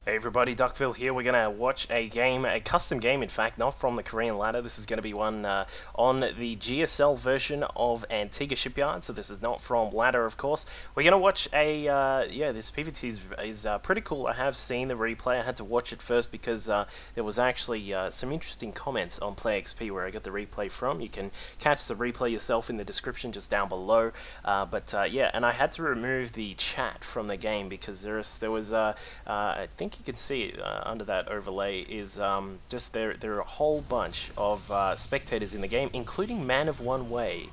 Hey everybody, Duckville here. We're going to watch a game, a custom game in fact, not from the Korean ladder. This is going to be one on the GSL version of Antigua Shipyard, so this is not from ladder of course. We're going to watch a, this PvT is pretty cool. I have seen the replay. I had to watch it first because there was actually some interesting comments on PlayXP where I got the replay from. You can catch the replay yourself in the description just down below. Yeah, and I had to remove the chat from the game because there was I think you can see it under that overlay is just there are a whole bunch of spectators in the game, including Man of One Way,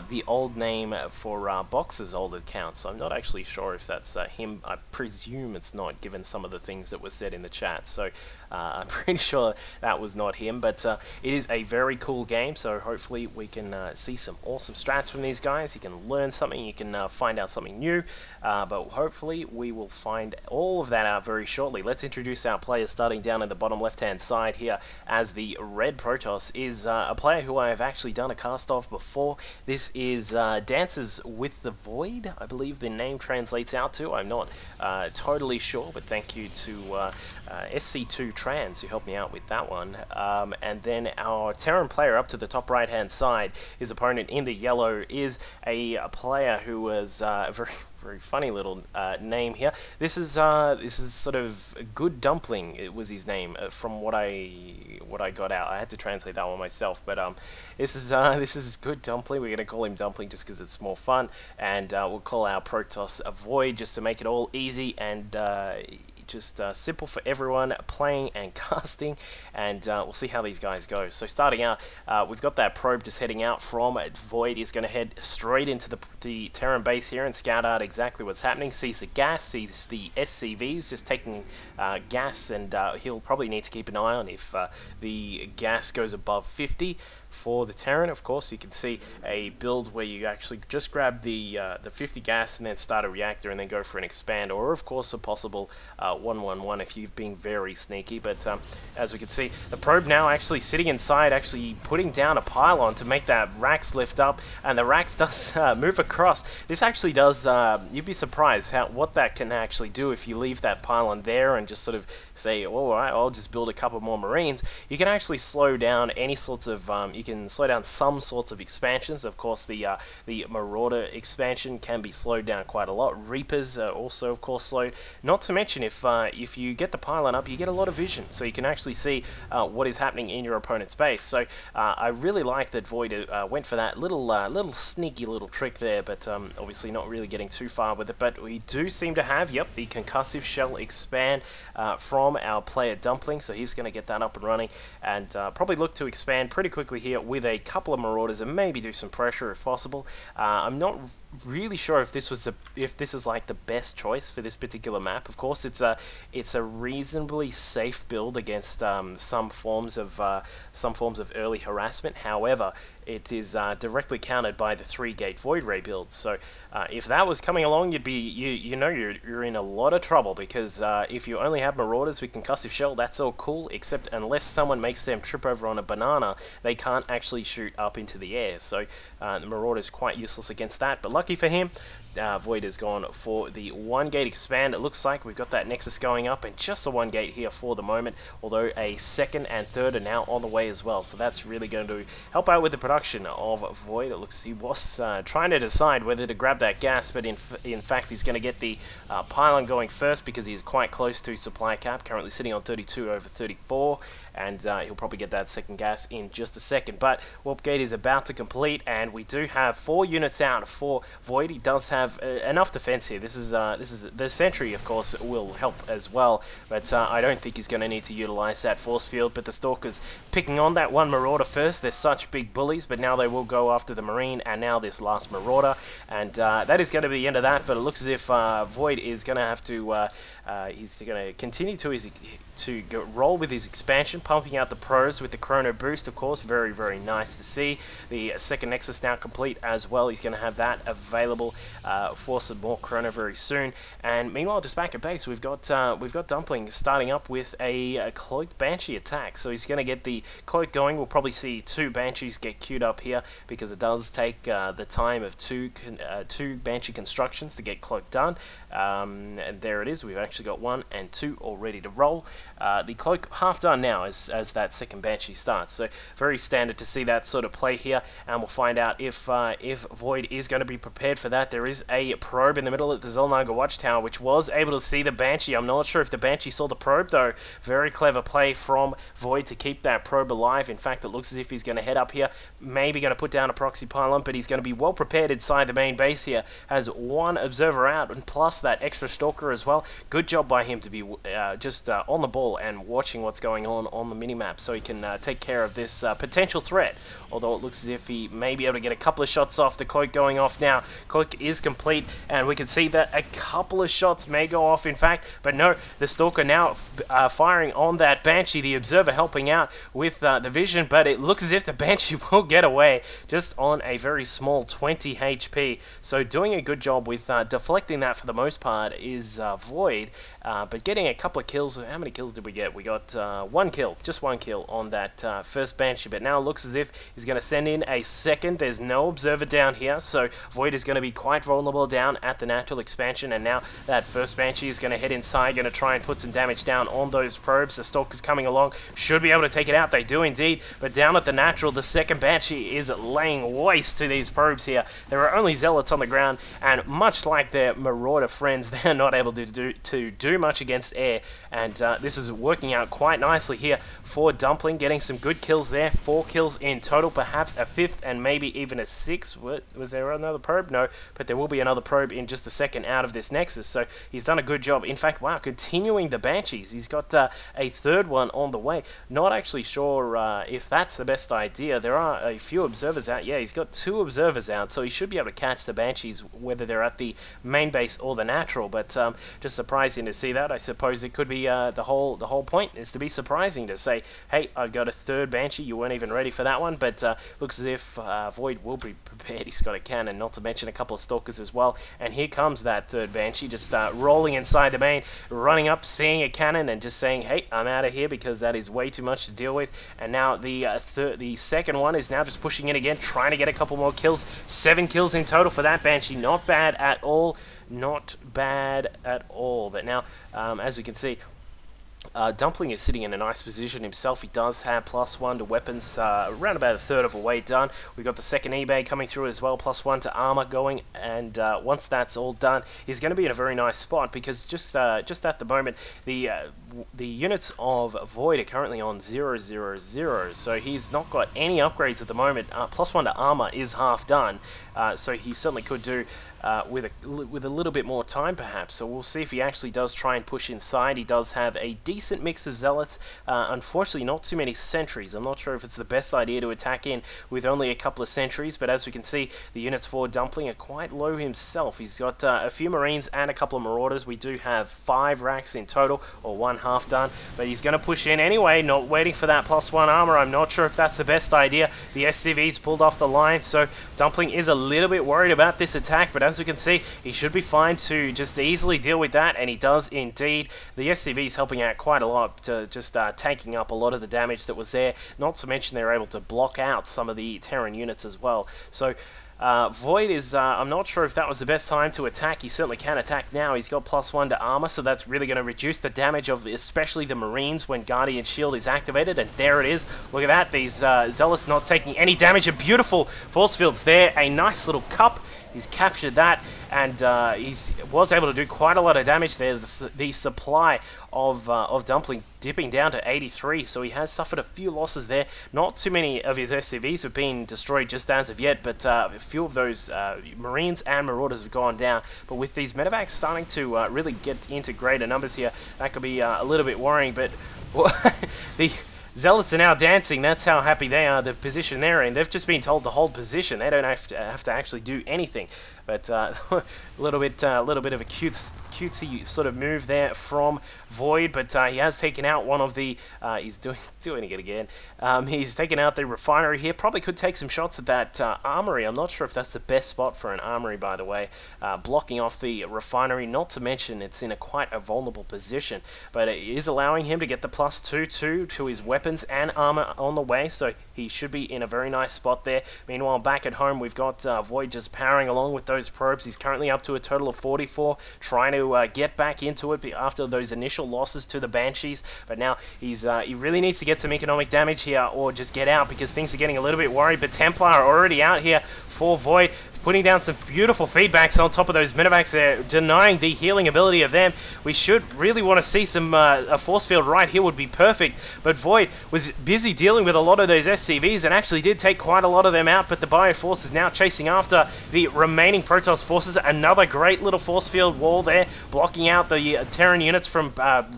the old name for Box's old account. So I'm not actually sure if that's him. I presume it's not, given some of the things that were said in the chat. So I'm pretty sure that was not him, but it is a very cool game, so hopefully we can see some awesome strats from these guys. You can learn something, you can find out something new, but hopefully we will find all of that out very shortly. Let's introduce our player, starting down in the bottom left-hand side here, as the red Protoss is a player who I have actually done a cast of before. This is Dances with the Void, I believe the name translates out to. I'm not totally sure, but thank you to SC2 Trans who helped me out with that one. And then our Terran player up to the top right-hand side, his opponent in the yellow is a player who was a very funny little name here. This is sort of Good Dumpling. It was his name from what I got out. I had to translate that one myself, but this is Good Dumpling. We're gonna call him Dumpling just because it's more fun, and we'll call our Protoss a Void just to make it all easy and just simple for everyone playing and casting, and we'll see how these guys go. So starting out, we've got that probe just heading out from Void. Is going to head straight into the Terran base here and scout out exactly what's happening. Sees the gas, sees the SCVs just taking gas, and he'll probably need to keep an eye on if the gas goes above 50. For the Terran, of course, you can see a build where you actually just grab the 50 gas and then start a reactor and then go for an expand, or of course a possible 1-1-1 if you've been very sneaky. But as we can see, the probe now actually sitting inside, actually putting down a pylon to make that Rax lift up, and the Rax does move across. This actually does, you'd be surprised what that can actually do if you leave that pylon there and just sort of say, oh, alright, I'll just build a couple more Marines. You can actually slow down any sorts of, you can slow down some sorts of expansions. Of course, the Marauder expansion can be slowed down quite a lot. Reapers are also, of course, slowed. Not to mention, if you get the pylon up, you get a lot of vision, so you can actually see what is happening in your opponent's base. So I really like that Void went for that little sneaky little trick there, but obviously not really getting too far with it. But we do seem to have, yep, the concussive shell expand from our player Dumpling, so he's going to get that up and running, and probably look to expand pretty quickly here with a couple of Marauders and maybe do some pressure if possible. I'm not really sure if this is like the best choice for this particular map. Of course, it's a reasonably safe build against some forms of early harassment. However, it is directly countered by the 3-gate Void Ray build. So if that was coming along, you'd be you're in a lot of trouble, because if you only have Marauders with concussive shell, that's all cool, except unless someone makes them trip over on a banana, they can't actually shoot up into the air. So the Marauder is quite useless against that. But lucky for him, Void has gone for the 1-gate expand. It looks like we've got that Nexus going up, and just the 1-gate here for the moment, although a 2nd and 3rd are now on the way as well. So that's really going to help out with the production of Void. It looks he was trying to decide whether to grab that gas, but in fact he's going to get the pylon going first because he's quite close to supply cap, currently sitting on 32 over 34, and he'll probably get that 2nd gas in just a second. But Warp Gate is about to complete, and we do have 4 units out for Void. He does have enough defense here. This is the sentry, of course, will help as well, but I don't think he's going to need to utilize that force field. But the Stalkers picking on that one Marauder first. They're such big bullies, but now they will go after the Marine and now this last Marauder, and that is going to be the end of that. But it looks as if Void is going to have to he's going to continue to his to roll with his expansion, pumping out the probes with the chrono boost, of course. Very, very nice to see. The second Nexus now complete as well. He's going to have that available for some more chrono very soon. And meanwhile, just back at base, we've got Dumpling starting up with a cloaked Banshee attack. So he's going to get the cloak going. We'll probably see 2 Banshees get queued up here because it does take the time of two Banshee constructions to get cloak done. And there it is. We've actually got 1 and 2 all ready to roll. The cloak half done now as that second Banshee starts. So very standard to see that sort of play here, and we'll find out if Void is going to be prepared for that. There is a probe in the middle of the Zelnaga Watchtower, which was able to see the Banshee. I'm not sure if the Banshee saw the probe though. Very clever play from Void to keep that probe alive. In fact, it looks as if he's going to head up here, maybe going to put down a proxy pylon, but he's going to be well prepared inside the main base here. Has 1 observer out, and plus that extra stalker as well. Good job by him to be just on the ball and watching what's going on the minimap, so he can take care of this potential threat. Although it looks as if he may be able to get a couple of shots off. The cloak going off now. Cloak is complete, and we can see that a couple of shots may go off, in fact. But no, the Stalker now firing on that Banshee. The Observer helping out with the vision, but it looks as if the Banshee will get away just on a very small 20 HP. So doing a good job with deflecting that for the most part is Void. But getting a couple of kills. How many kills did we get? We got 1 kill, just 1 kill on that first Banshee. But now it looks as if he's going to send in a second. There's no Observer down here, so Void is going to be quite vulnerable down at the natural expansion. And now that first Banshee is going to head inside, going to try and put some damage down on those probes. The Stalker's coming along, should be able to take it out. They do indeed. But down at the natural, the second Banshee is laying waste to these probes here. There are only Zealots on the ground, and much like their Marauder friends, they're not able to do much against air. And this is working out quite nicely here for Dumpling, getting some good kills there. 4 kills in total, perhaps a 5th and maybe even a 6th. Was there another probe? No, but there will be another probe in just a second out of this Nexus. So he's done a good job. In fact, wow, continuing the Banshees. He's got a 3rd one on the way. Not actually sure if that's the best idea. There are a few Observers out. Yeah, he's got 2 Observers out, so he should be able to catch the Banshees, whether they're at the main base or the natural. But just surprising to see that. I suppose it could be the whole point is to be surprising, to say, hey, I've got a 3rd Banshee. You weren't even ready for that one, but looks as if Void will be prepared. He's got a cannon, not to mention a couple of Stalkers as well. And here comes that 3rd Banshee, just rolling inside the main, running up, seeing a cannon, and just saying, hey, I'm out of here because that is way too much to deal with. And now the second one is now just pushing in again, trying to get a couple more kills. 7 kills in total for that Banshee. Not bad at all. Not bad at all. But now, as we can see, Dumpling is sitting in a nice position himself. He does have +1 to weapons, around about a 1/3 of a way done. We've got the second eBay coming through as well, +1 to armor going, and once that's all done, he's going to be in a very nice spot, because just at the moment, the units of Void are currently on 0-0-0, so he's not got any upgrades at the moment. +1 to armor is half done, so he certainly could do with a little bit more time perhaps. So we'll see if he actually does try and push inside. He does have a decent mix of Zealots, unfortunately not too many Sentries. I'm not sure if it's the best idea to attack in with only a couple of Sentries, but as we can see, the units for Dumpling are quite low himself. He's got a few Marines and a couple of Marauders. We do have 5 racks in total, or 1 half done, but he's going to push in anyway, not waiting for that +1 armor. I'm not sure if that's the best idea. The SCV's pulled off the line, so Dumpling is a little bit worried about this attack, but as we can see, he should be fine to just easily deal with that, and he does indeed. The SCV's helping out quite a lot to just tanking up a lot of the damage that was there, not to mention they're able to block out some of the Terran units as well. So Void is, I'm not sure if that was the best time to attack. He certainly can attack now. He's got +1 to armor, so that's really going to reduce the damage of especially the Marines when Guardian Shield is activated, and there it is. Look at that, these Zealots not taking any damage. A beautiful force fields there, a nice little cup. He's captured that, and he was able to do quite a lot of damage there. The supply of Dumpling dipping down to 83, so he has suffered a few losses there. Not too many of his SCVs have been destroyed just as of yet, but a few of those Marines and Marauders have gone down. But with these medevacs starting to really get into greater numbers here, that could be a little bit worrying, but the Zealots are now dancing. That's how happy they are, the position they're in. They've just been told to hold position. They don't have to actually do anything. But a little bit of a cutesy sort of move there from Void, but he has taken out one of the, he's doing it again, he's taken out the refinery here, probably could take some shots at that armory. I'm not sure if that's the best spot for an armory, by the way, blocking off the refinery, not to mention it's in quite a vulnerable position, but it is allowing him to get the +2/2 to his weapons and armor on the way, so he should be in a very nice spot there. Meanwhile, back at home, we've got Void just powering along with those probes. He's currently up to a total of 44, trying to get back into it after those initial losses to the Banshees, but now he really needs to get some economic damage here or just get out, because things are getting a little bit worried. But Templar are already out here for Void, putting down some beautiful feedbacks on top of those Minivacs there, denying the healing ability of them. We should really want to see some, a force field right here would be perfect, but Void was busy dealing with a lot of those SCVs and actually did take quite a lot of them out, but the Bioforce is now chasing after the remaining Protoss forces. Another great little force field wall there, blocking out the Terran units from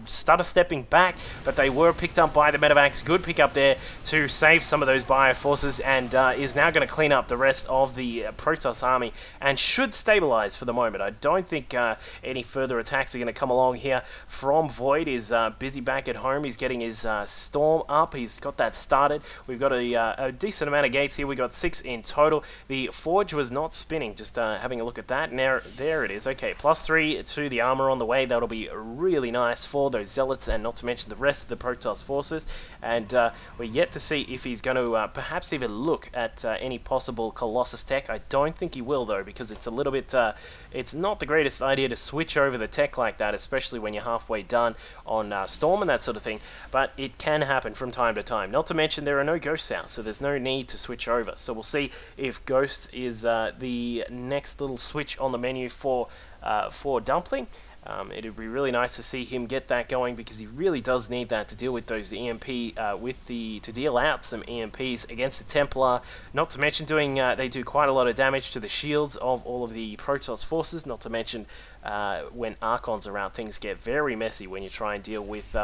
stutter stepping back, but they were picked up by the Medivacs. Good pick up there to save some of those Bioforces, and is now going to clean up the rest of the Protoss army and should stabilize for the moment. I don't think any further attacks are going to come along here from Void. Is busy back at home. He's getting his storm up. He's got that started. We've got a decent amount of gates here. We got 6 in total. The forge was not spinning. Just having a look at that. And there it is. Okay, +3 to the armor on the way. That'll be really nice for those zealots, and not to mention the rest of the Protoss forces. And we're yet to see if he's going to perhaps even look at any possible Colossus tech. I don't think he will, though, because it's a little bit it's not the greatest idea to switch over the tech like that, especially when you're halfway done on Storm and that sort of thing, but it can happen from time to time. Not to mention there are no ghosts out, so there's no need to switch over. So we'll see if Ghost is the next little switch on the menu for Dumpling. It'd be really nice to see him get that going, because he really does need that to deal with those EMP, to deal out some EMPs against the Templar. Not to mention they do quite a lot of damage to the shields of all of the Protoss forces. Not to mention when Archons are out, things get very messy when you try and deal with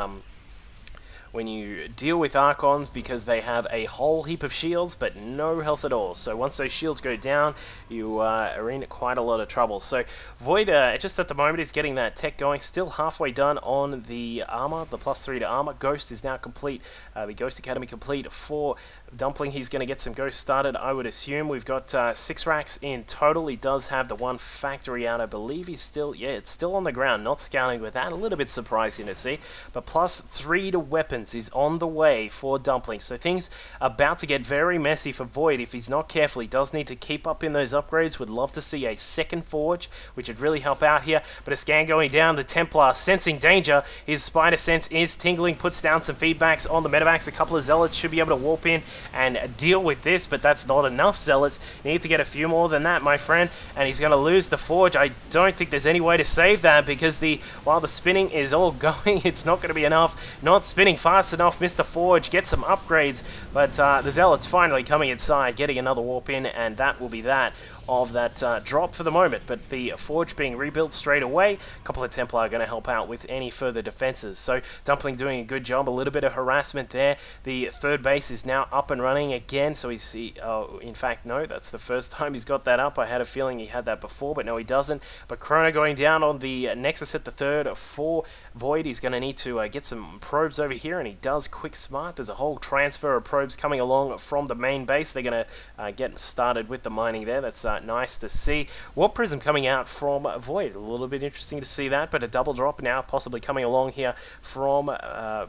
Archons, because they have a whole heap of shields but no health at all. So once those shields go down, you are in quite a lot of trouble. So Void, just at the moment, is getting that tech going. Still halfway done on the armor, the +3 to armor. Ghost is now complete. The Ghost Academy complete for Dumpling. He's going to get some Ghosts started, I would assume. We've got 6 racks in total. He does have the 1 factory out. I believe he's still, yeah, it's still on the ground, not scouting with that. A little bit surprising to see. But +3 to weapons is on the way for Dumpling. So things are about to get very messy for Void if he's not careful. He does need to keep up in those upgrades. Would love to see a second forge, which would really help out here. But a scan going down. The Templar sensing danger. His spider sense is tingling, puts down some feedbacks on the Medivacs. A couple of zealots should be able to warp in and deal with this, but that's not enough zealots. Need to get a few more than that, my friend, and he's going to lose the forge. I don't think there's any way to save that, because while the spinning is all going, it's not going to be enough. Not spinning fast enough. Mr. Forge get some upgrades, but the zealots finally coming inside, getting another warp in, and that will be that of that drop for the moment. But the forge being rebuilt straight away. A couple of Templar are going to help out with any further defenses. So Dumpling doing a good job. A little bit of harassment there. The third base is now up and running again. So in fact, no, that's the first time he's got that up. I had a feeling he had that before, but no, he doesn't. But Chrono going down on the Nexus at the third for Void. He's going to need to get some probes over here, and he does quick smart. There's a whole transfer of probes coming along from the main base. They're going to get started with the mining there. That's nice to see. Warp Prism coming out from Void. A little bit interesting to see that, but a double drop now possibly coming along here from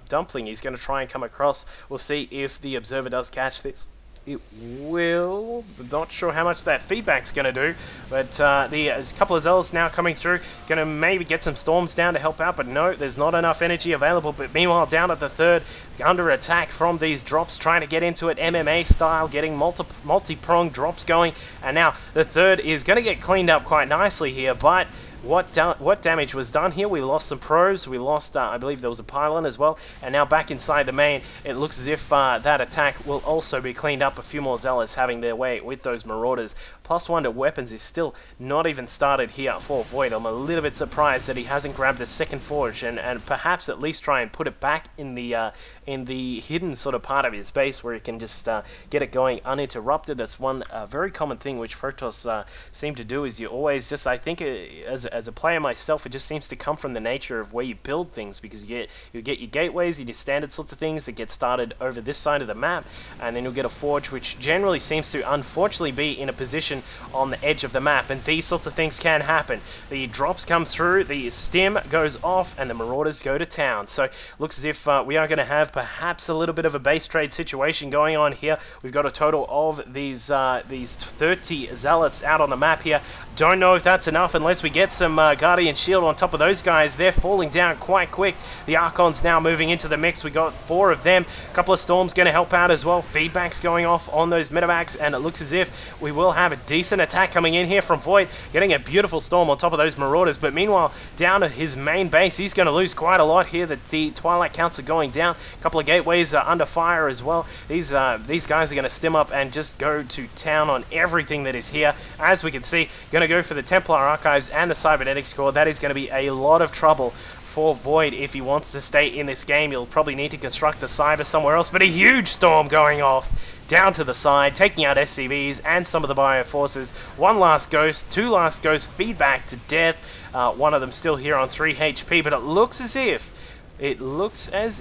Dumpling. He's going to try and come across. We'll see if the Observer does catch this. It will. Not sure how much that feedback's going to do, but there's a couple of zealots now coming through. Going to maybe get some storms down to help out, but no, there's not enough energy available. But meanwhile, down at the third, under attack from these drops, trying to get into it MMA style, getting multi-pronged drops going. And now the third is going to get cleaned up quite nicely here, but what damage was done here? We lost some probes. We lost, I believe there was a pylon as well. And now back inside the main, it looks as if that attack will also be cleaned up. A few more zealots having their way with those marauders. +1 to weapons is still not even started here for Void. I'm a little bit surprised that he hasn't grabbed the second forge and perhaps at least try and put it back in the in the hidden sort of part of his base where he can just get it going uninterrupted. That's one very common thing which Protoss seem to do, is you always just, I think as a player myself, it just seems to come from the nature of where you build things, because you get your gateways and your standard sorts of things that get started over this side of the map, and then you'll get a forge which generally seems to unfortunately be in a position on the edge of the map, and these sorts of things can happen. The drops come through, the stim goes off, and the Marauders go to town. So looks as if we are going to have perhaps a little bit of a base trade situation going on here. We've got a total of these 30 zealots out on the map here. Don't know if that's enough unless we get some Guardian Shield on top of those guys. They're falling down quite quick. The Archons now moving into the mix. We got 4 of them. A couple of Storms going to help out as well. Feedback's going off on those medevacs, and it looks as if we will have a decent attack coming in here from Void, getting a beautiful Storm on top of those Marauders. But meanwhile, down at his main base, he's going to lose quite a lot here. The Twilight counts are going down. A couple of gateways are under fire as well. These guys are going to stim up and just go to town on everything that is here. As we can see, going to go for the Templar Archives and the Cybernetics Core. That is going to be a lot of trouble for Void if he wants to stay in this game. He'll probably need to construct the Cyber somewhere else, but a huge Storm going off down to the side, taking out SCVs and some of the Bioforces. One last Ghost, 2 last Ghosts, feedback to death. One of them still here on 3 HP, but it looks as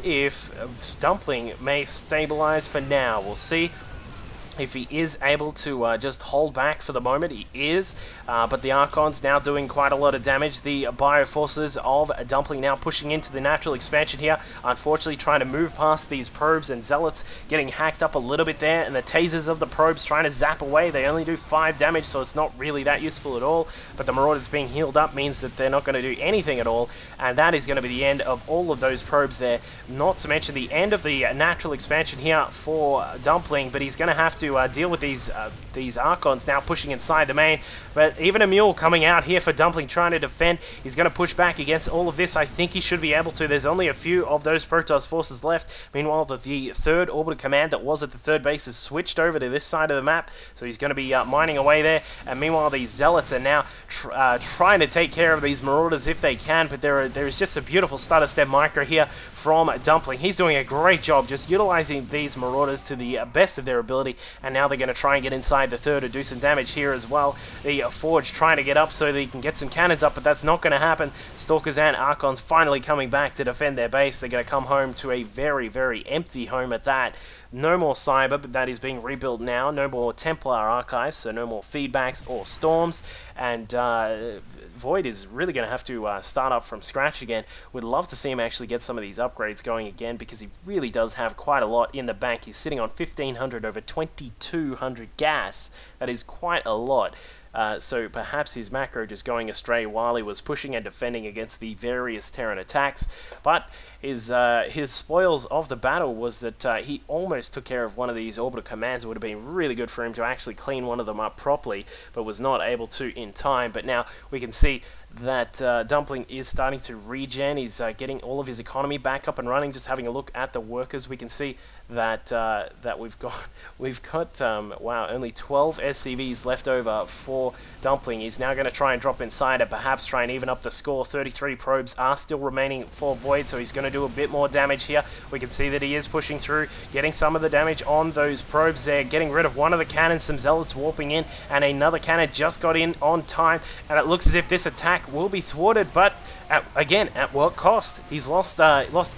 if Dumpling may stabilize for now. We'll see if he is able to just hold back for the moment. He is, but the Archons now doing quite a lot of damage. The Bioforces of Dumpling now pushing into the natural expansion here. Unfortunately, trying to move past these probes, and Zealots getting hacked up a little bit there, and the tasers of the probes trying to zap away. They only do 5 damage, so it's not really that useful at all. But the Marauders being healed up means that they're not going to do anything at all, and that is going to be the end of all of those probes there. Not to mention the end of the natural expansion here for Dumpling, but he's going to have to deal with these Archons now pushing inside the main. But even a Mule coming out here for Dumpling, trying to defend. He's going to push back against all of this. I think he should be able to. There's only a few of those Protoss forces left. Meanwhile, the 3rd Orbital Command that was at the 3rd base has switched over to this side of the map, so he's going to be mining away there. And meanwhile, these Zealots are now trying to take care of these Marauders if they can, but there is just a beautiful stutter step micro here from Dumpling. He's doing a great job just utilizing these Marauders to the best of their ability, and now they're going to try and get inside the 3rd and do some damage here as well. The Forge trying to get up so they can get some cannons up, but that's not going to happen. Stalkers and Archons finally coming back to defend their base. They're going to come home to a very, very empty home at that. No more Cyber, but that is being rebuilt now. No more Templar Archives, so no more feedbacks or Storms. And Void is really going to have to start up from scratch again. Would love to see him actually get some of these upgrades going again, because he really does have quite a lot in the bank. He's sitting on 1,500 over 2,200 gas. That is quite a lot. So perhaps his macro just going astray while he was pushing and defending against the various Terran attacks. But his spoils of the battle was that he almost took care of one of these orbital commands. It would have been really good for him to actually clean one of them up properly, but was not able to in time. But now we can see that Dumpling is starting to regen. He's getting all of his economy back up and running. Just having a look at the workers, we can see that that we've got wow, only 12 SCVs left over for Dumpling. He's now going to try and drop inside and perhaps try and even up the score. 33 probes are still remaining for Void, so he's going to do a bit more damage here. We can see that he is pushing through, getting some of the damage on those probes there, getting rid of one of the cannons. Some Zealots warping in, and another cannon just got in on time, and it looks as if this attack will be thwarted, but again, at what cost? He's lost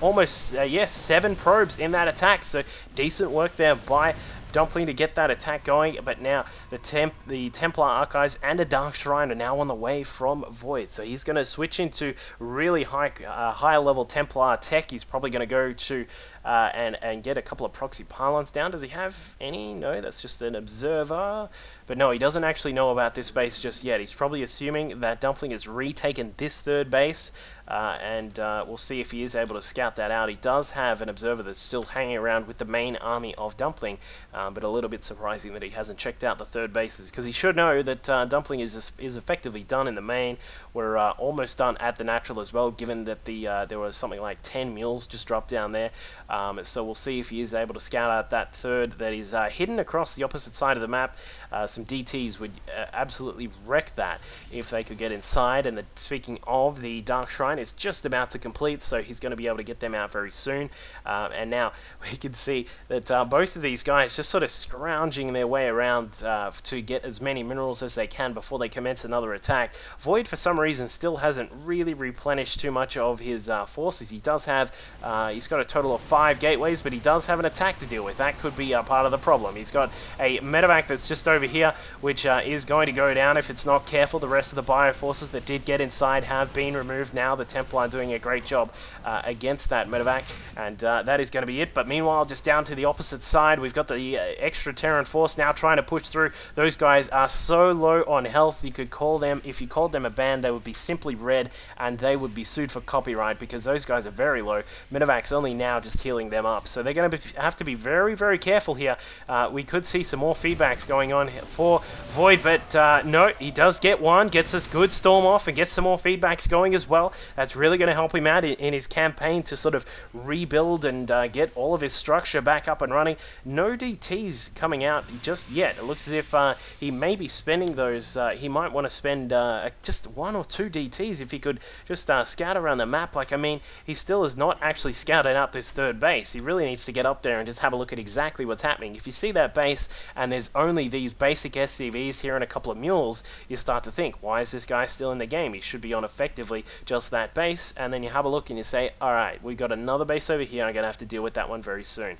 almost 7 probes in that attack, so decent work there by Dumpling to get that attack going. But now the Templar Archives and a Dark Shrine are now on the way from Void, so he's going to switch into really high level Templar tech. He's probably going to go to and get a couple of proxy pylons down. Does he have any? No, that's just an observer. But no, he doesn't actually know about this base just yet. He's probably assuming that Dumpling has retaken this 3rd base, and we'll see if he is able to scout that out. He does have an observer that's still hanging around with the main army of Dumpling, but a little bit surprising that he hasn't checked out the 3rd bases, because he should know that Dumpling is effectively done in the main. We're almost done at the natural as well, given that there was something like 10 mules just dropped down there. So we'll see if he is able to scout out that third that is hidden across the opposite side of the map. Some DTs would absolutely wreck that if they could get inside. And speaking of, the Dark Shrine is just about to complete, so he's going to be able to get them out very soon. And now we can see that both of these guys just sort of scrounging their way around to get as many minerals as they can before they commence another attack. Void, for some reason, still hasn't really replenished too much of his forces. He does have, he's got a total of 5 gateways, but he does have an attack to deal with. That could be part of the problem. He's got a medevac that's just over here, which is going to go down if it's not careful. The rest of the bioforces that did get inside have been removed now. The Templar doing a great job against that medevac, and that is going to be it. But meanwhile, just down to the opposite side, we've got the extra Terran force now trying to push through. Those guys are so low on health, you could call them, if you called them a band, they would be simply red, and they would be sued for copyright because those guys are very low. Medevac's only now just healing them up, so they're going to have to be very, very careful here. We could see some more feedbacks going on for Void, but no, he does get one, gets this good storm off, and gets some more feedbacks going as well. That's really going to help him out in his campaign to sort of rebuild and get all of his structure back up and running. No DTs coming out just yet. It looks as if he may be spending those. He might want to spend just 1 or 2 DTs if he could just scout around the map. Like, I mean, he still has not actually scouted out this third base. He really needs to get up there and just have a look at exactly what's happening. If you see that base and there's only these basic SCVs here and a couple of mules, you start to think, why is this guy still in the game? He should be on effectively just that base. And then you have a look and you say, alright, we've got another base over here, I'm going to have to deal with that one very soon.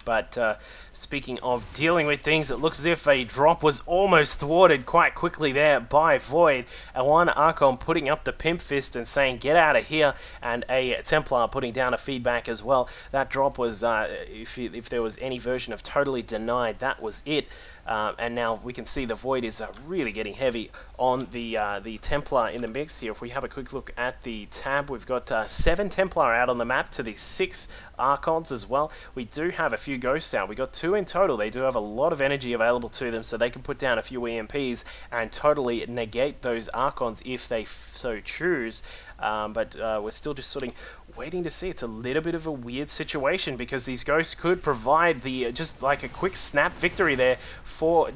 But speaking of dealing with things, it looks as if a drop was almost thwarted quite quickly there by Void. And one Archon putting up the pimp fist and saying, get out of here, and a Templar putting down a feedback as well. That drop was, if there was any version of totally denied, that was it. And now we can see the Void is really getting heavy on the Templar in the mix here. If we have a quick look at the tab, we've got 7 Templar out on the map to the 6 Archons as well. We do have a few Ghosts out. We got 2 in total. They do have a lot of energy available to them, so they can put down a few EMPs and totally negate those Archons if they so choose. But we're still just sort of waiting to see. It's a little bit of a weird situation because these Ghosts could provide the just like a quick snap victory there for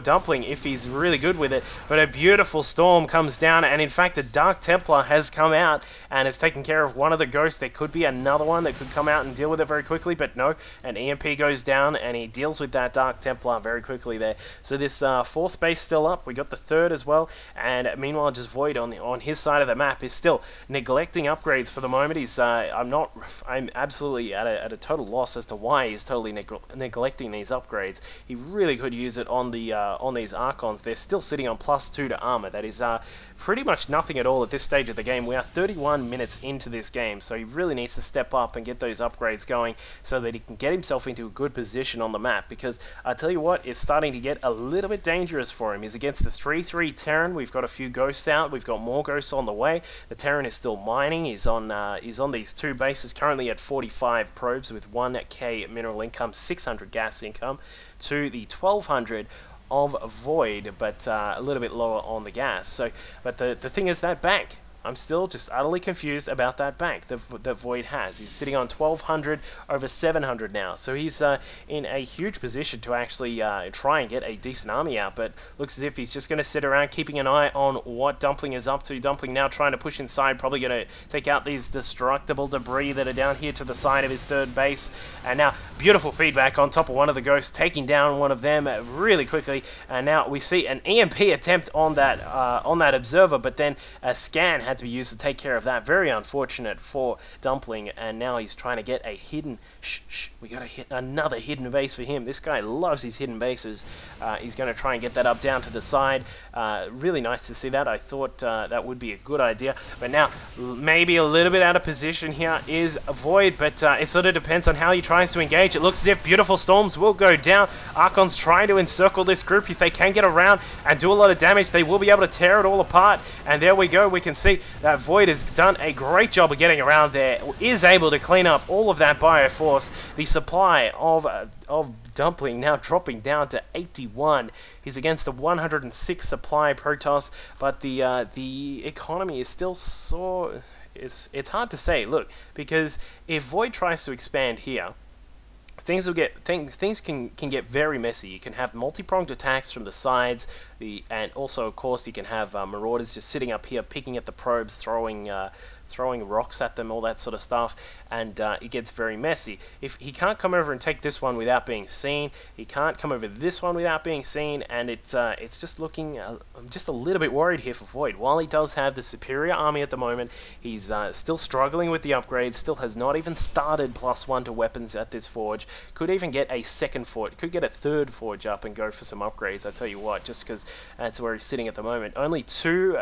Dumpling if he's really good with it. But a beautiful storm comes down, and in fact the Dark Templar has come out and has taken care of one of the Ghosts. There could be another one that could come out and deal with it very quickly, but no, an EMP goes down and he deals with that Dark Templar very quickly there. So this 4th base still up. We got the 3rd as well, and meanwhile just Void on his side of the map is still neglecting upgrades for the moment. He's I'm absolutely at a total loss as to why he's totally neglecting these upgrades. He really could use it on the on these Archons. They're still sitting on +2 to armor. That is pretty much nothing at all at this stage of the game. We are 31 minutes into this game, so he really needs to step up and get those upgrades going so that he can get himself into a good position on the map, because I tell you what, it's starting to get a little bit dangerous for him. He's against the 3-3 Terran. We've got a few Ghosts out. We've got more Ghosts on the way. The Terran is still mining. He's on these 2 bases, currently at 45 probes with 1k mineral income, 600 gas income, to the 1200 of Void, but a little bit lower on the gas. So, but the thing is that bank, I'm still just utterly confused about that bank that Void has. He's sitting on 1200 over 700 now, so he's in a huge position to actually try and get a decent army out, but looks as if he's just going to sit around keeping an eye on what Dumpling is up to. Dumpling now trying to push inside, probably going to take out these destructible debris that are down here to the side of his 3rd base, and now beautiful feedback on top of one of the Ghosts, taking down one of them really quickly, and now we see an EMP attempt on that observer, but then a scan had to be used to take care of that. Very unfortunate for Dumpling, and now he's trying to get a hidden... we got to hit another hidden base for him. This guy loves his hidden bases. He's going to try and get that up down to the side. Really nice to see that. I thought that would be a good idea, but now maybe a little bit out of position here is Void, but it sort of depends on how he tries to engage. It looks as if beautiful storms will go down. Archon's trying to encircle this group. If they can get around and do a lot of damage, they will be able to tear it all apart, and there we go. We can see that Void has done a great job of getting around there, is able to clean up all of that bioforce. The supply of Dumpling now dropping down to 81. He's against a 106 supply Protoss, but the economy is still so... it's hard to say. Look, because if Void tries to expand here, things can get very messy. You can have multi-pronged attacks from the sides, and also of course you can have Marauders just sitting up here picking at the probes, throwing rocks at them, all that sort of stuff, and it gets very messy. If he can't come over and take this one without being seen, he can't come over this one without being seen, and it's just looking. I'm just a little bit worried here for Void. While he does have the superior army at the moment, he's still struggling with the upgrades. Still has not even started +1 to weapons at this forge. Could even get a second forge. Could get a third forge up and go for some upgrades. I tell you what, just because that's where he's sitting at the moment. Only two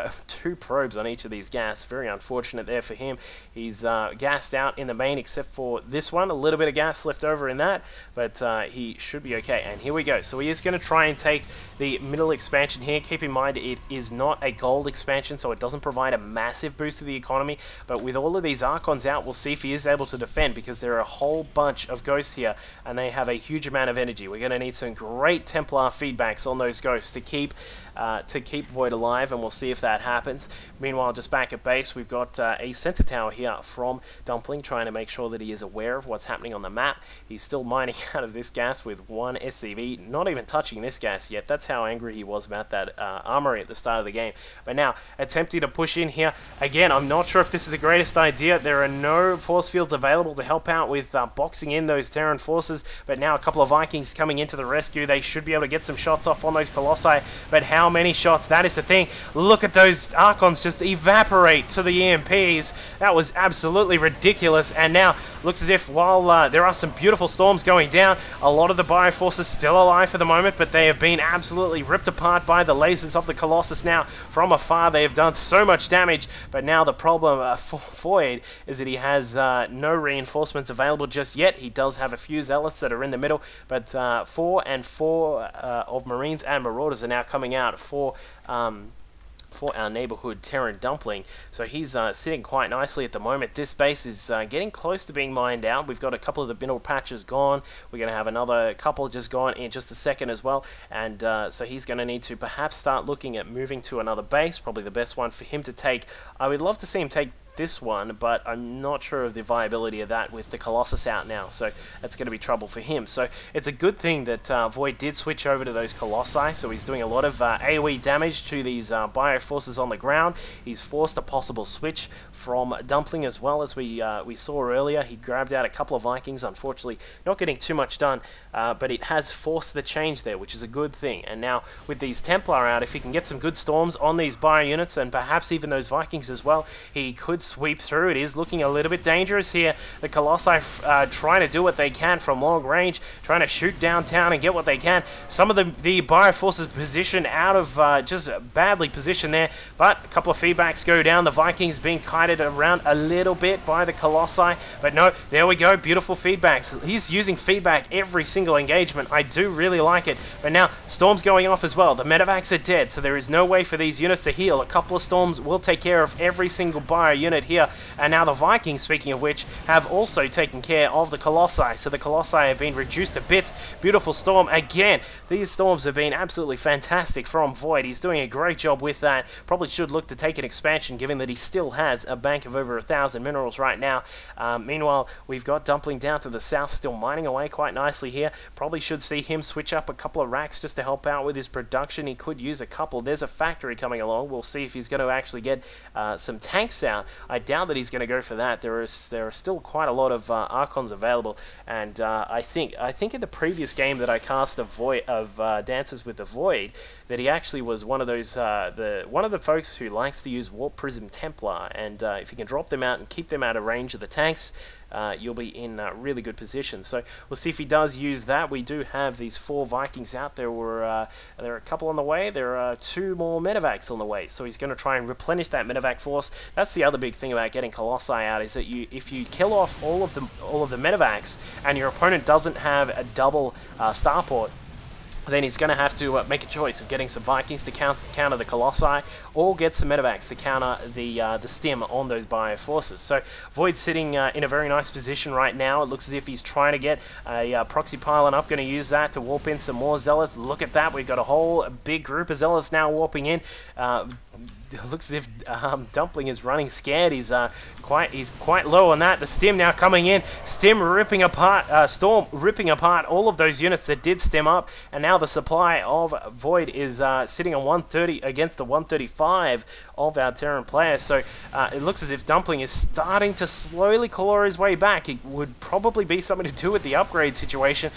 probes on each of these gas. Very unfortunate there for him. He's gassed out in the main except for this one. A little bit of gas left over in that, but he should be okay. And here we go. So he is going to try and take the middle expansion here. Keep in mind it is not a gold expansion, so it doesn't provide a massive boost to the economy, but with all of these Archons out, we'll see if he is able to defend, because there are a whole bunch of ghosts here and they have a huge amount of energy. We're going to need some great Templar feedbacks on those ghosts to keep Void alive, and we'll see if that happens. Meanwhile, just back at base, we've got a center tower here from Dumpling, trying to make sure that he is aware of what's happening on the map. He's still mining out of this gas with one SCV, not even touching this gas yet. That's how angry he was about that armory at the start of the game. But now, attempting to push in here. Again, I'm not sure if this is the greatest idea. There are no force fields available to help out with boxing in those Terran forces, but now a couple of Vikings coming into the rescue. They should be able to get some shots off on those Colossi, but how many shots? That is the thing. Look at those Archons just evaporate to the EMPs. That was absolutely ridiculous. And now looks as if while there are some beautiful storms going down, a lot of the Bioforce is still alive for the moment, but they have been absolutely ripped apart by the lasers of the Colossus. Now from afar they have done so much damage, but now the problem for Void is that he has no reinforcements available just yet. He does have a few Zealots that are in the middle, but 4 and 4 of Marines and Marauders are now coming out for our neighborhood Terran Dumpling. So he's sitting quite nicely at the moment. This base is getting close to being mined out. We've got a couple of the mineral patches gone. We're going to have another couple just gone in just a second as well. And so he's going to need to perhaps start looking at moving to another base. Probably the best one for him to take. I would love to see him take this one, but I'm not sure of the viability of that with the Colossus out now, so that's going to be trouble for him. So it's a good thing that Void did switch over to those Colossi, so he's doing a lot of AoE damage to these Bioforces on the ground. He's forced a possible switch from Dumpling as well, as we saw earlier. He grabbed out a couple of Vikings, unfortunately not getting too much done, but it has forced the change there, which is a good thing. And now with these Templar out, if he can get some good storms on these Bio units, and perhaps even those Vikings as well, he could sweep through. It is looking a little bit dangerous here. The Colossi trying to do what they can from long range, trying to shoot downtown and get what they can. Some of the Bioforces position out of just badly positioned there, but a couple of feedbacks go down. The Vikings being kited around a little bit by the Colossi, but no, there we go, beautiful feedbacks. He's using feedback every single engagement. I do really like it, but now storms going off as well. The medevacs are dead, so there is no way for these units to heal. A couple of storms will take care of every single Bio unit here, and now the Vikings, speaking of which, have also taken care of the Colossi, so the Colossi have been reduced to bits. Beautiful storm again. These storms have been absolutely fantastic from Void. He's doing a great job with that. Probably should look to take an expansion, given that he still has a bank of over 1,000 minerals right now. Meanwhile, we've got Dumpling down to the south, still mining away quite nicely here. Probably should see him switch up a couple of racks just to help out with his production. He could use a couple. There's a factory coming along. We'll see if he's going to actually get some tanks out. I doubt that he's going to go for that. There are still quite a lot of Archons available, and I think in the previous game that I cast of Dances with the Void, that he actually was one of those one of the folks who likes to use Warp Prism Templar, and if you can drop them out and keep them out of range of the tanks, you'll be in really good position. So we'll see if he does use that. We do have these 4 Vikings out. There are a couple on the way. There are 2 more medevacs on the way. So he's going to try and replenish that medevac force. That's the other big thing about getting Colossi out, is that if you kill off all of the medevacs and your opponent doesn't have a double starport, then he's going to have to make a choice of getting some Vikings to counter the Colossi, or get some medevacs to counter the stim on those Bioforces. So Void's sitting in a very nice position right now. It looks as if he's trying to get a proxy pylon up, going to use that to warp in some more Zealots. Look at that, we've got a whole big group of Zealots now warping in. it looks as if Dumpling is running scared. He's quite low on that. The Stim now coming in. Stim ripping apart, Storm ripping apart all of those units that did stem up, and now the supply of Void is sitting on 130 against the 135 of our Terran players. So it looks as if Dumpling is starting to slowly claw his way back. It would probably be something to do with the upgrade situation,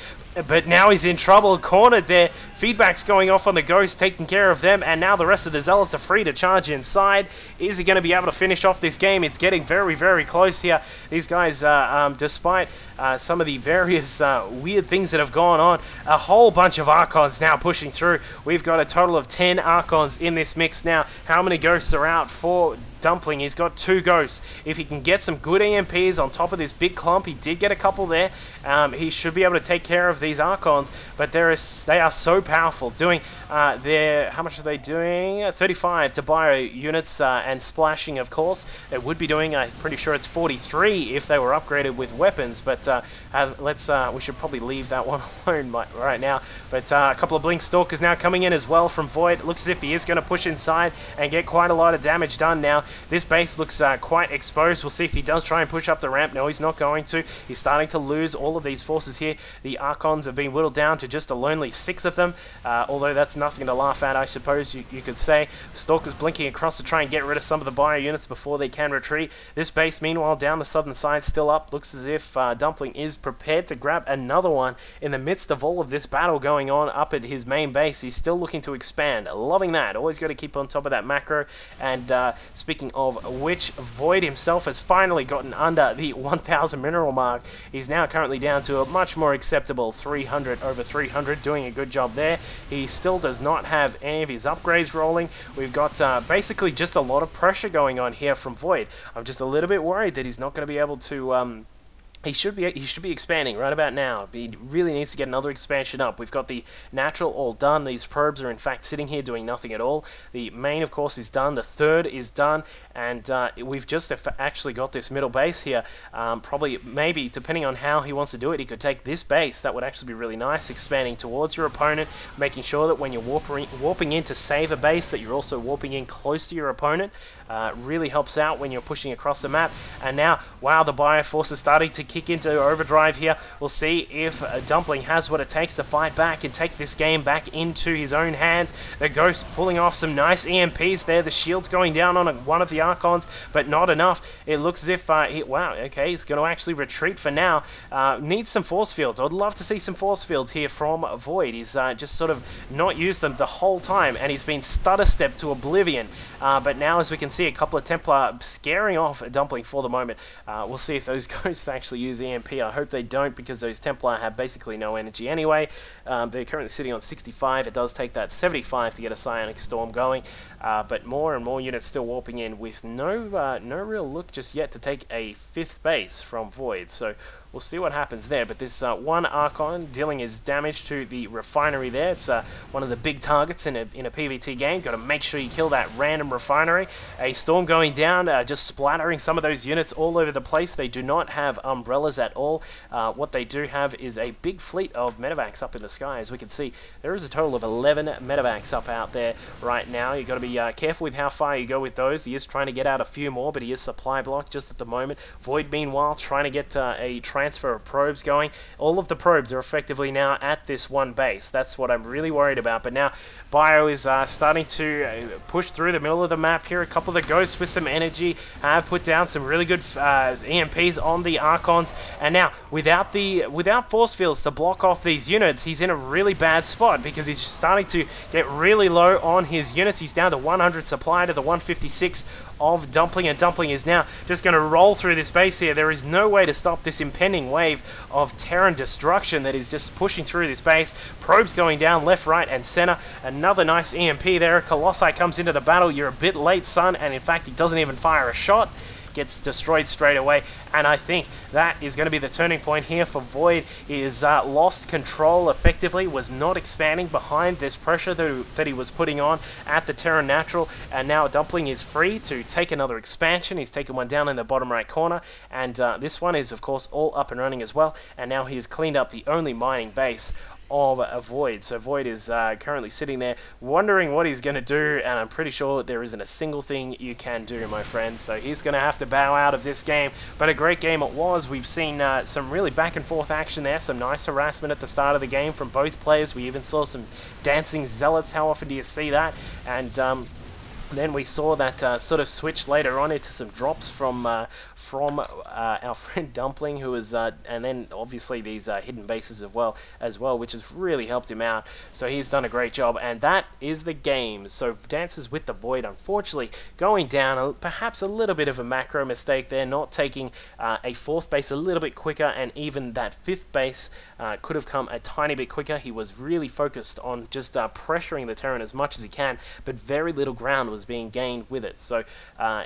but now he's in trouble, cornered there. Feedback's going off on the Ghost, taking care of them, and now the rest of the Zealots are free to charge inside. Is he going to be able to finish off this game? It's getting very, very close here. These guys, despite some of the various weird things that have gone on, a whole bunch of Archons now pushing through. We've got a total of 10 Archons in this mix now. How many Ghosts are out for Dumpling? He's got 2 Ghosts. If he can get some good EMPs on top of this big clump, he did get a couple there, he should be able to take care of these Archons, but they are so powerful. Doing how much are they doing? 35 to bio units and splashing, of course. They would be doing, I'm pretty sure it's 43 if they were upgraded with weapons, but we should probably leave that one alone right now. But a couple of Blink Stalkers now coming in as well from Void. It looks as if he is going to push inside and get quite a lot of damage done now. This base looks quite exposed. We'll see if he does try and push up the ramp. No, he's not going to. He's starting to lose all of these forces here. The Archons have been whittled down to just a lonely 6 of them, although that's nothing to laugh at, I suppose you could say. Stalkers blinking across to try and get rid of some of the bio units before they can retreat. This base, meanwhile, down the southern side, still up. Looks as if Dumpling is prepared to grab another one in the midst of all of this battle going on up at his main base. He's still looking to expand. Loving that. Always got to keep on top of that macro. And speaking of which, Void himself has finally gotten under the 1,000 mineral mark. He's now currently down to a much more acceptable 300 over 300, doing a good job there. He still does not have any of his upgrades rolling. We've got basically just a lot of pressure going on here from Void. I'm just a little bit worried that he's not going to be able to He should be expanding right about now. He really needs to get another expansion up. We've got the natural all done. These probes are in fact sitting here doing nothing at all. The main, of course, is done. The third is done, and we've just actually got this middle base here. Probably, maybe, depending on how he wants to do it, he could take this base. That would actually be really nice, expanding towards your opponent, making sure that when you're warping in to save a base, that you're also warping in close to your opponent. Really helps out when you're pushing across the map. And now, wow, the Bioforce is starting to kick into overdrive here. We'll see if Dumpling has what it takes to fight back and take this game back into his own hands. The Ghost pulling off some nice EMPs there. The shield's going down on one of the Archons, but not enough. It looks as if, wow, okay, he's going to actually retreat for now. Needs some force fields. I'd love to see some force fields here from Void. He's just sort of not used them the whole time, and he's been stutter-stepped to oblivion. But now, as we can see, a couple of Templar scaring off Dumpling for the moment. We'll see if those Ghosts actually use EMP. I hope they don't, because those Templar have basically no energy anyway. They're currently sitting on 65. It does take that 75 to get a Psionic Storm going, but more and more units still warping in with no real look just yet to take a 5th base from Void. So we'll see what happens there. But this one Archon dealing his damage to the refinery there. It's one of the big targets in a PvT game. Got to make sure you kill that random refinery. A storm going down, just splattering some of those units all over the place. They do not have umbrellas at all. What they do have is a big fleet of medevacs up in the sky. As we can see, there is a total of 11 medevacs up out there right now. You've got to be careful with how far you go with those. He is trying to get out a few more, but he is supply blocked just at the moment. Void, meanwhile, trying to get a transfer of probes going. All of the probes are effectively now at this one base. That's what I'm really worried about. But now Bio is starting to push through the middle of the map here. A couple of the Ghosts with some energy have put down some really good EMPs on the Archons, and now without force fields to block off these units, he's in a really bad spot because he's starting to get really low on his units. He's down to 100 supply to the 156 of Dumpling, and Dumpling is now just going to roll through this base here. There is no way to stop this impending wave of Terran destruction that is just pushing through this base. Probes going down left, right, and center. Another nice EMP there. Colossi comes into the battle. You're a bit late, son, and in fact, he doesn't even fire a shot. Gets destroyed straight away, and I think that is going to be the turning point here for Void. He has lost control effectively, was not expanding behind this pressure that he was putting on at the Terran Natural, and now Dumpling is free to take another expansion. He's taken one down in the bottom right corner, and this one is of course all up and running as well, and now he has cleaned up the only mining base of Void. So Void is currently sitting there wondering what he's going to do, and I'm pretty sure there isn't a single thing you can do, my friend. So he's going to have to bow out of this game, but a great game it was. We've seen some really back and forth action there, some nice harassment at the start of the game from both players. We even saw some dancing zealots. How often do you see that? And then we saw that sort of switch later on into some drops from our friend Dumpling, who was, and then obviously these hidden bases as well, which has really helped him out. So he's done a great job, and that is the game. So Dances with the Void, unfortunately, going down, perhaps a little bit of a macro mistake there, not taking a fourth base a little bit quicker, and even that fifth base could have come a tiny bit quicker. He was really focused on just pressuring the Terran as much as he can, but very little ground was being gained with it. So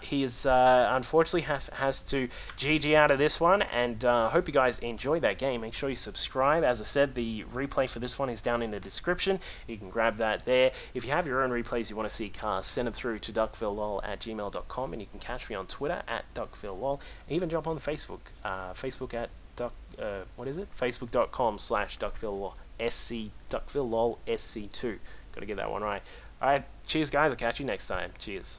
he is unfortunately has to GG out of this one, and hope you guys enjoy that game. Make sure you subscribe. As I said, the replay for this one is down in the description. You can grab that there. If you have your own replays you want to see cars, send them through to duckvillelol@gmail.com, and you can catch me on Twitter at duckvillelol. Even jump on Facebook, Facebook at facebook.com/duckvillelol duckvillelol SC2. Gotta get that one right. Alright, cheers guys, I'll catch you next time. Cheers.